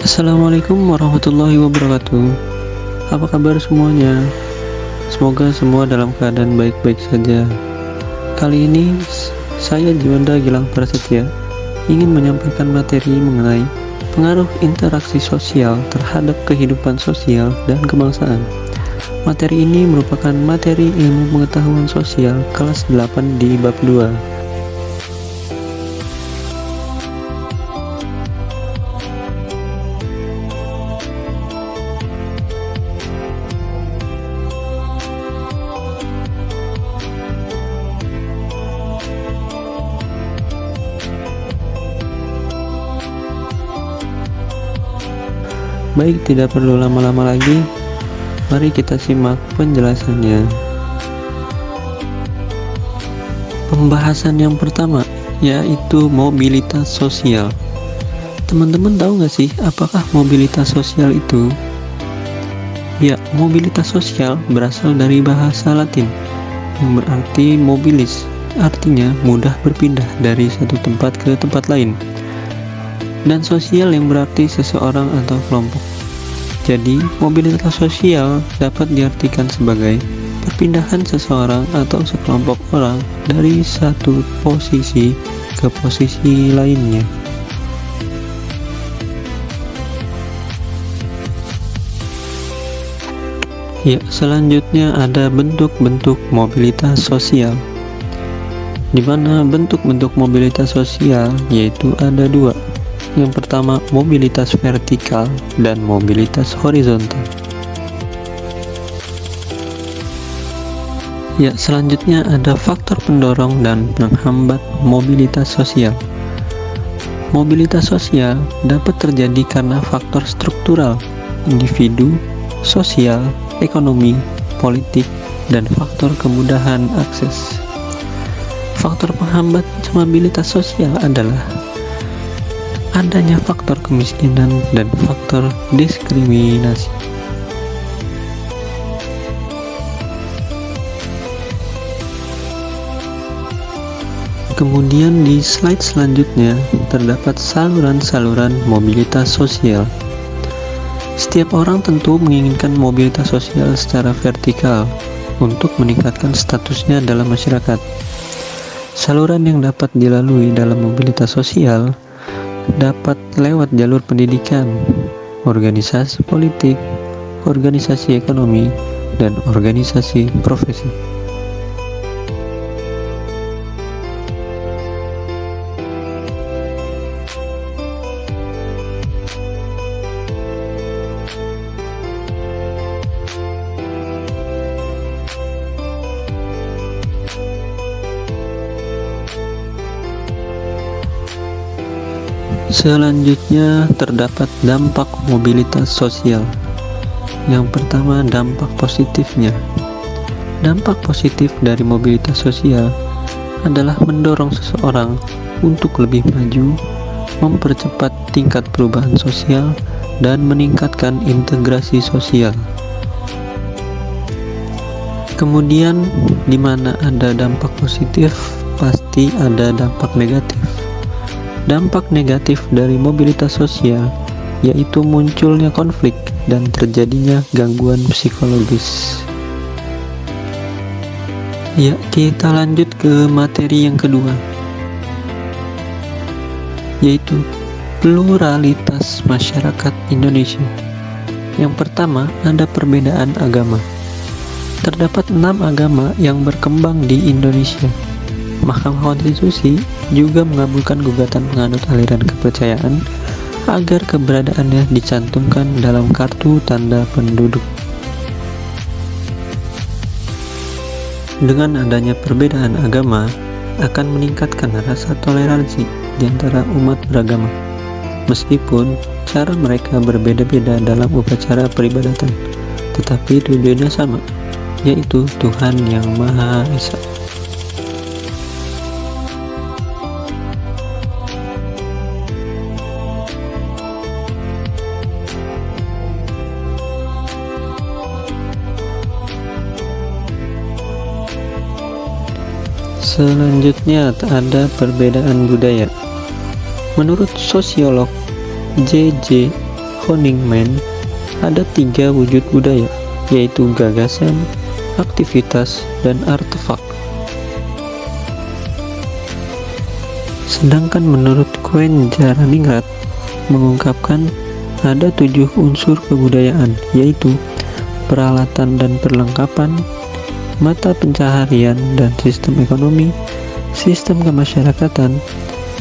Assalamualaikum warahmatullahi wabarakatuh. Apa kabar semuanya? Semoga semua dalam keadaan baik-baik saja. Kali ini saya Juanda Gilang Prasetya ingin menyampaikan materi mengenai pengaruh interaksi sosial terhadap kehidupan sosial dan kebangsaan. Materi ini merupakan materi ilmu pengetahuan sosial kelas 8 di bab 2. Baik, tidak perlu lama-lama lagi, mari kita simak penjelasannya. Pembahasan yang pertama yaitu mobilitas sosial. Teman-teman tahu nggak sih apakah mobilitas sosial itu? Ya, mobilitas sosial berasal dari bahasa Latin yang berarti mobilis, artinya mudah berpindah dari satu tempat ke tempat lain, dan sosial yang berarti seseorang atau kelompok. Jadi, mobilitas sosial dapat diartikan sebagai perpindahan seseorang atau sekelompok orang dari satu posisi ke posisi lainnya. Ya, selanjutnya ada bentuk-bentuk mobilitas sosial, di mana bentuk-bentuk mobilitas sosial yaitu ada dua. Yang pertama, mobilitas vertikal dan mobilitas horizontal. Ya, selanjutnya ada faktor pendorong dan penghambat mobilitas sosial. Mobilitas sosial dapat terjadi karena faktor struktural, individu, sosial, ekonomi, politik, dan faktor kemudahan akses. Faktor penghambat mobilitas sosial adalah adanya faktor kemiskinan dan faktor diskriminasi. Kemudian di slide selanjutnya terdapat saluran-saluran mobilitas sosial. Setiap orang tentu menginginkan mobilitas sosial secara vertikal untuk meningkatkan statusnya dalam masyarakat. Saluran yang dapat dilalui dalam mobilitas sosial dapat lewat jalur pendidikan, organisasi politik, organisasi ekonomi, dan organisasi profesi. Selanjutnya terdapat dampak mobilitas sosial. Yang pertama, dampak positifnya. Dampak positif dari mobilitas sosial adalah mendorong seseorang untuk lebih maju, mempercepat tingkat perubahan sosial, dan meningkatkan integrasi sosial. Kemudian, di mana ada dampak positif, pasti ada dampak negatif. Dampak negatif dari mobilitas sosial yaitu munculnya konflik dan terjadinya gangguan psikologis. Ya, kita lanjut ke materi yang kedua, yaitu pluralitas masyarakat Indonesia. Yang pertama, ada perbedaan agama. Terdapat 6 agama yang berkembang di Indonesia. Mahkamah Konstitusi juga mengabulkan gugatan penganut aliran kepercayaan agar keberadaannya dicantumkan dalam kartu tanda penduduk. Dengan adanya perbedaan agama akan meningkatkan rasa toleransi di antara umat beragama, meskipun cara mereka berbeda-beda dalam upacara peribadatan, tetapi tujuannya sama, yaitu Tuhan yang Maha Esa. Selanjutnya ada perbedaan budaya. Menurut sosiolog J.J. founding men, ada 3 wujud budaya, yaitu gagasan, aktivitas, dan artefak. Sedangkan menurut Quen Jaraningrat mengungkapkan ada 7 unsur kebudayaan, yaitu peralatan dan perlengkapan, mata pencaharian dan sistem ekonomi, sistem kemasyarakatan,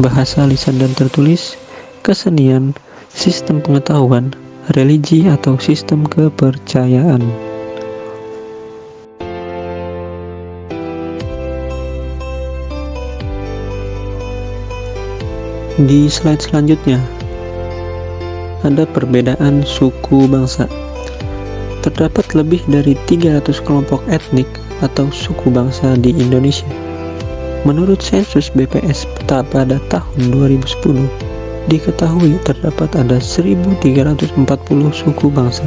bahasa lisan dan tertulis, kesenian, sistem pengetahuan, religi atau sistem kepercayaan. Di slide selanjutnya, ada perbedaan suku bangsa. Terdapat lebih dari 300 kelompok etnik atau suku bangsa di Indonesia. Menurut sensus BPS pada tahun 2010, diketahui terdapat ada 1.340 suku bangsa.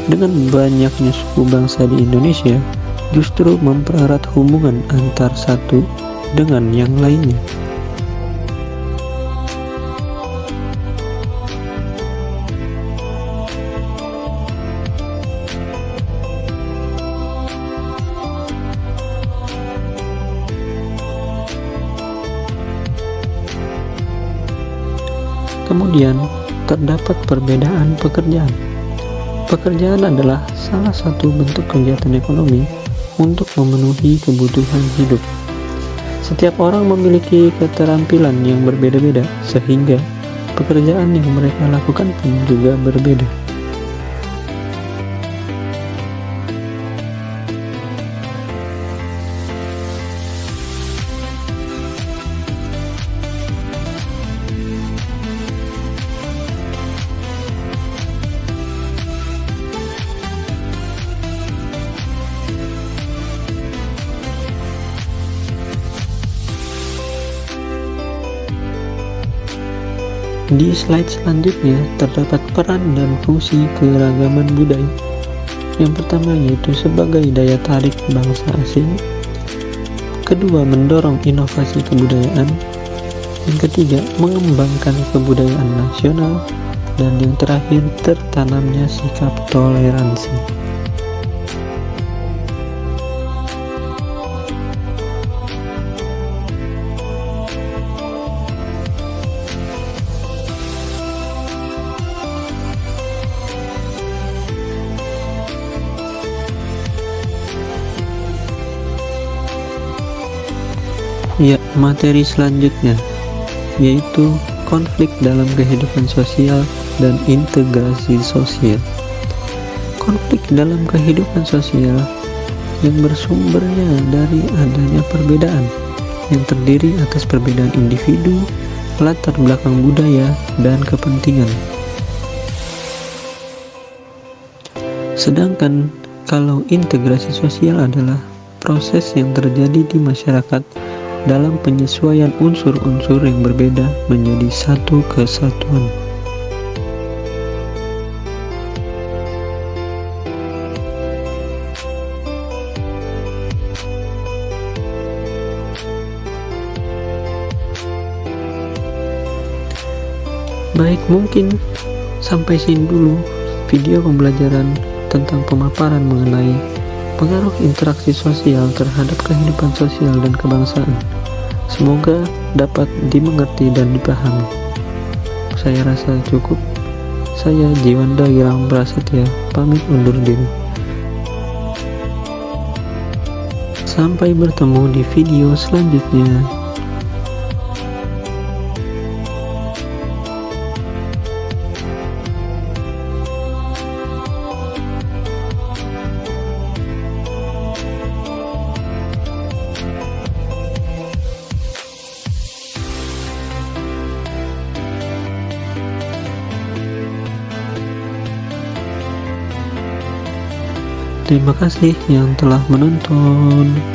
Dengan banyaknya suku bangsa di Indonesia, justru mempererat hubungan antar satu dengan yang lainnya. Kemudian, terdapat perbedaan pekerjaan. Pekerjaan adalah salah satu bentuk kegiatan ekonomi untuk memenuhi kebutuhan hidup. Setiap orang memiliki keterampilan yang berbeda-beda, sehingga pekerjaan yang mereka lakukan pun juga berbeda. Di slide selanjutnya terdapat peran dan fungsi keragaman budaya. Yang pertama yaitu sebagai daya tarik bangsa asing. Kedua, mendorong inovasi kebudayaan. Yang ketiga, mengembangkan kebudayaan nasional. Dan yang terakhir, tertanamnya sikap toleransi. Ya, materi selanjutnya yaitu konflik dalam kehidupan sosial dan integrasi sosial. Konflik dalam kehidupan sosial yang bersumbernya dari adanya perbedaan yang terdiri atas perbedaan individu, latar belakang budaya, dan kepentingan. Sedangkan kalau integrasi sosial adalah proses yang terjadi di masyarakat dalam penyesuaian unsur-unsur yang berbeda menjadi satu kesatuan. Baik, mungkin sampai sini dulu video pembelajaran tentang pemaparan mengenai pengaruh interaksi sosial terhadap kehidupan sosial dan kebangsaan. Semoga dapat dimengerti dan dipahami. Saya rasa cukup. Saya Jiwanda Gilang Prasetya, pamit undur diri. Sampai bertemu di video selanjutnya. Terima kasih yang telah menonton.